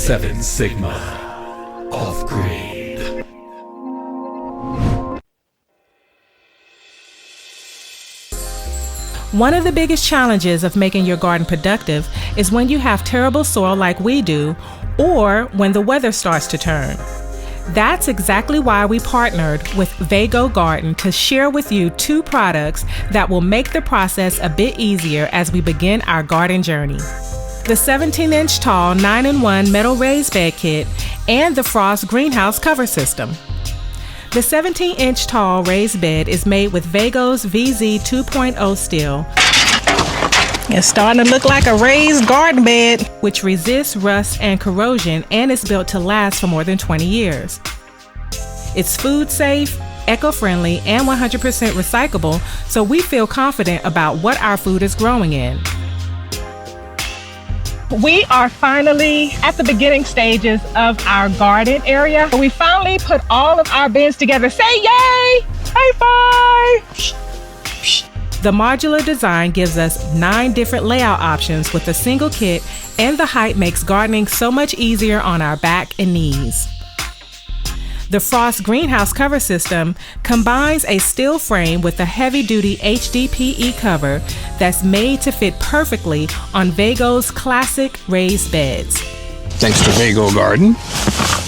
7 Sigma Offgrid. One of the biggest challenges of making your garden productive is when you have terrible soil like we do, or when the weather starts to turn. That's exactly why we partnered with Vego Garden to share with you 2 products that will make the process a bit easier as we begin our garden journey. The 17-inch tall 9-in-1 metal raised bed kit and the Frost greenhouse cover system. The 17-inch tall raised bed is made with Vego's VZ 2.0 steel. It's starting to look like a raised garden bed, which resists rust and corrosion and is built to last for more than 20 years. It's food safe, eco-friendly, and 100% recyclable, so we feel confident about what our food is growing in. We are finally at the beginning stages of our garden area. We finally put all of our bins together. Say yay! High five! The modular design gives us 9 different layout options with a single kit, and the height makes gardening so much easier on our back and knees. The Frost greenhouse cover system combines a steel frame with a heavy-duty HDPE cover that's made to fit perfectly on Vego's classic raised beds. Thanks to Vego Garden,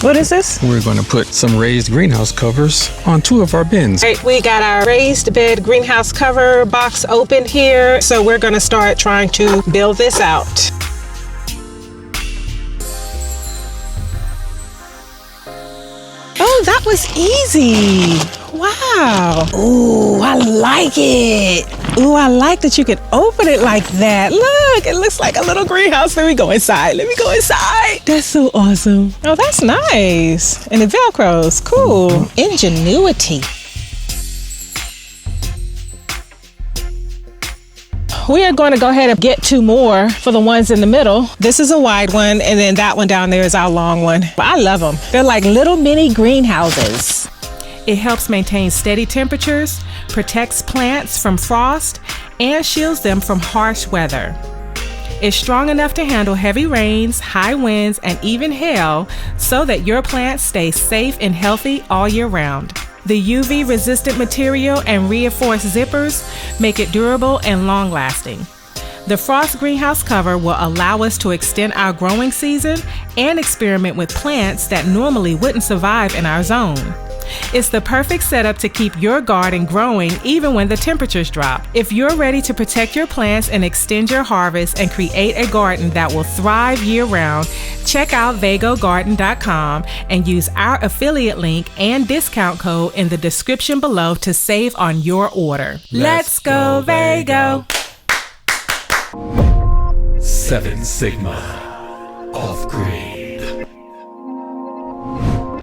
What is this? we're going to put some raised greenhouse covers on 2 of our bins. All right, we got our raised bed greenhouse cover box open here, so we're going to start trying to build this out. Oh, that was easy. Wow. Ooh, I like it. Ooh, I like that you can open it like that. Look, it looks like a little greenhouse. Let me go inside. That's so awesome. Oh, that's nice. And the Velcros, cool. Ingenuity. We are going to go ahead and get 2 more for the ones in the middle. This is a wide one, and then that one down there is our long one. But I love them. They're like little mini greenhouses. It helps maintain steady temperatures, protects plants from frost, and shields them from harsh weather. It's strong enough to handle heavy rains, high winds, and even hail, so that your plants stay safe and healthy all year round. The UV-resistant material and reinforced zippers make it durable and long-lasting. The Frost greenhouse cover will allow us to extend our growing season and experiment with plants that normally wouldn't survive in our zone. It's the perfect setup to keep your garden growing even when the temperatures drop. If you're ready to protect your plants and extend your harvest and create a garden that will thrive year-round, check out VegoGarden.com and use our affiliate link and discount code in the description below to save on your order. Let's go, Vego! 7 Sigma Offgrid.